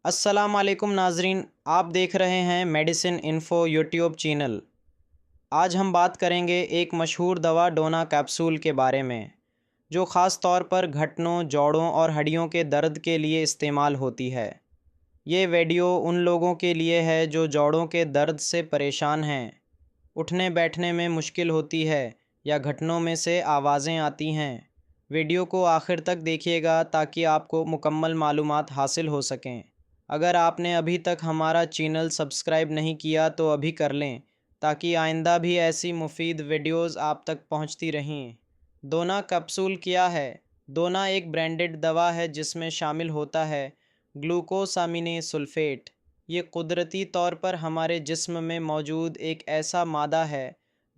अस्सलाम वालेकुम नाजरीन, आप देख रहे हैं मेडिसिन इन्फो यूट्यूब चैनल। आज हम बात करेंगे एक मशहूर दवा डोना कैप्सूल के बारे में, जो ख़ास तौर पर घुटनों, जोड़ों और हड्डियों के दर्द के लिए इस्तेमाल होती है। ये वीडियो उन लोगों के लिए है जो जोड़ों के दर्द से परेशान हैं, उठने बैठने में मुश्किल होती है या घुटनों में से आवाज़ें आती हैं। वीडियो को आखिर तक देखिएगा ताकि आपको मुकम्मल मालूमात हासिल हो सकें। अगर आपने अभी तक हमारा चैनल सब्सक्राइब नहीं किया तो अभी कर लें, ताकि आइंदा भी ऐसी मुफीद वीडियोज़ आप तक पहुंचती रहें। डोना कैप्सूल क्या है? डोना एक ब्रांडेड दवा है जिसमें शामिल होता है ग्लूकोसामिने सल्फेट। ये कुदरती तौर पर हमारे जिस्म में मौजूद एक ऐसा मादा है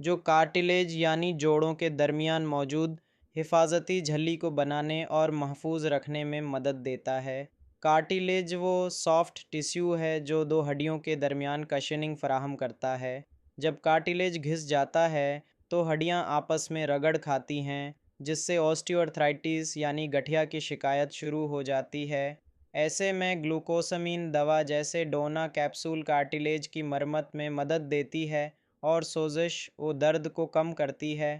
जो कार्टिलेज यानी जोड़ों के दरमियान मौजूद हिफाजती झिल्ली को बनाने और महफूज रखने में मदद देता है। कार्टिलेज वो सॉफ्ट टिश्यू है जो दो हड्डियों के दरमियान कशनिंग फराहम करता है। जब कार्टिलेज घिस जाता है तो हड्डियां आपस में रगड़ खाती हैं, जिससे ऑस्टियोआर्थराइटिस यानी गठिया की शिकायत शुरू हो जाती है। ऐसे में ग्लूकोसामिन दवा जैसे डोना कैप्सूल कार्टिलेज की मरम्मत में मदद देती है और सोजिश व दर्द को कम करती है।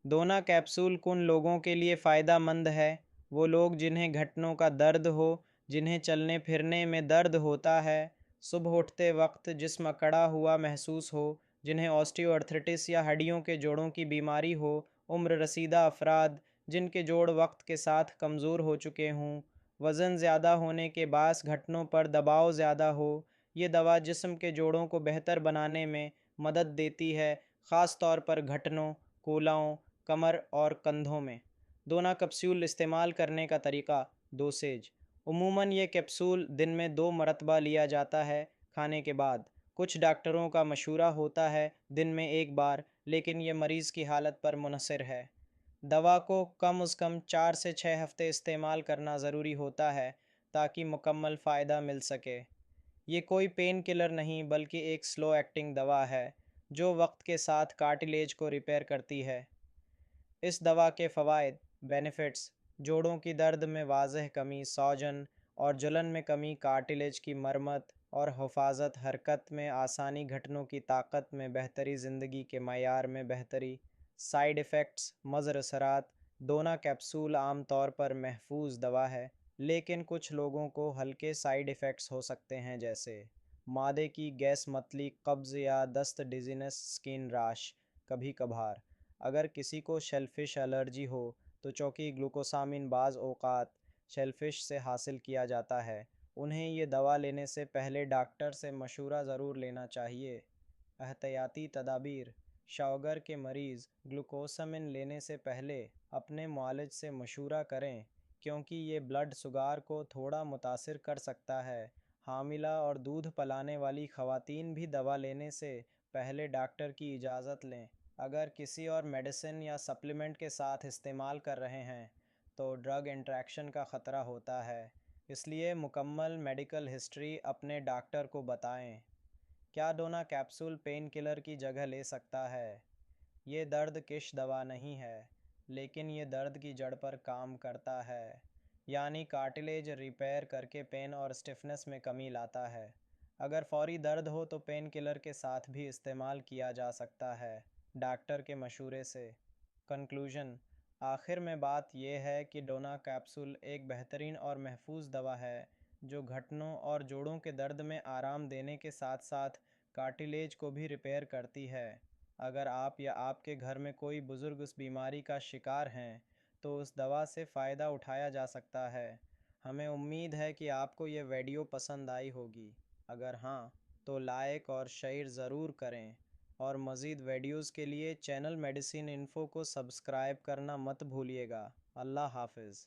डोना कैप्सूल उन लोगों के लिए फ़ायदा मंद है, वो लोग जिन्हें घुटनों का दर्द हो, जिन्हें चलने फिरने में दर्द होता है, सुबह उठते वक्त जिस्म अकड़ा हुआ महसूस हो, जिन्हें ऑस्टियोआर्थराइटिस या हड्डियों के जोड़ों की बीमारी हो, उम्र रसीदा अफराद जिनके जोड़ वक्त के साथ कमज़ोर हो चुके हों, वज़न ज़्यादा होने के बायस घुटनों पर दबाव ज़्यादा हो। ये दवा जिस्म के जोड़ों को बेहतर बनाने में मदद देती है, ख़ास तौर पर घुटनों, कूल्हों, कमर और कंधों में। डोना कैप्सूल इस्तेमाल करने का तरीका। डोसेज। उमूमन ये कैप्सूल दिन में 2 मरतबा लिया जाता है खाने के बाद। कुछ डॉक्टरों का मशवरा होता है दिन में 1 बार, लेकिन ये मरीज़ की हालत पर मुनहसर है। दवा को कम अज़ कम 4 से 6 हफ़्ते इस्तेमाल करना ज़रूरी होता है ताकि मुकम्मल फ़ायदा मिल सके। ये कोई पेन किलर नहीं बल्कि एक स्लो एक्टिंग दवा है जो वक्त के साथ कार्टिलेज को रिपेयर करती है। इस दवा के फ़वाइद। बेनिफिट्स। जोड़ों की दर्द में वाज़ह कमी, सौजन और जलन में कमी, कार्टिलेज की मरम्मत और हिफाजत, हरकत में आसानी, घुटनों की ताकत में बेहतरी, ज़िंदगी के मयार में बेहतरी। साइड इफ़ेक्ट्स, मज़र असरात। डोना कैप्सूल आम तौर पर महफूज दवा है, लेकिन कुछ लोगों को हल्के साइड इफ़ेक्ट्स हो सकते हैं, जैसे मादे की गैस, मतली, कब्ज़ या दस्त, डिजीनेस, स्किन रैश। कभी कभार अगर किसी को शेलफिश एलर्जी हो तो चूँकि ग्लूकोसामिन बाज़ औक़ात शेलफिश से हासिल किया जाता है, उन्हें ये दवा लेने से पहले डॉक्टर से मशवरा ज़रूर लेना चाहिए। एहतियाती तदाबीर। शौगर के मरीज़ ग्लूकोसामिन लेने से पहले अपने मुआलिज से मशवरा करें, क्योंकि ये ब्लड शुगर को थोड़ा मुतासिर कर सकता है। हामिला और दूध पिलाने वाली ख़वातीन भी दवा लेने से पहले डॉक्टर की इजाज़त लें। अगर किसी और मेडिसिन या सप्लीमेंट के साथ इस्तेमाल कर रहे हैं तो ड्रग इंटरेक्शन का ख़तरा होता है, इसलिए मुकम्मल मेडिकल हिस्ट्री अपने डॉक्टर को बताएं। क्या डोना कैप्सूल पेन किलर की जगह ले सकता है? ये दर्द किश दवा नहीं है, लेकिन ये दर्द की जड़ पर काम करता है, यानी कार्टिलेज रिपेयर करके पेन और स्टिफनेस में कमी लाता है। अगर फौरी दर्द हो तो पेन किलर के साथ भी इस्तेमाल किया जा सकता है, डॉक्टर के मशवरे से। कंक्लूजन। आखिर में बात यह है कि डोना कैप्सूल एक बेहतरीन और महफूज दवा है जो घुटनों और जोड़ों के दर्द में आराम देने के साथ साथ कार्टिलेज को भी रिपेयर करती है। अगर आप या आपके घर में कोई बुज़ुर्ग उस बीमारी का शिकार हैं तो उस दवा से फ़ायदा उठाया जा सकता है। हमें उम्मीद है कि आपको ये वीडियो पसंद आई होगी। अगर हाँ, तो लाइक और शेयर ज़रूर करें, और मज़ीद वीडियोज़ के लिए चैनल मेडिसिन इन्फो को सब्सक्राइब करना मत भूलिएगा। अल्लाह हाफ़िज़।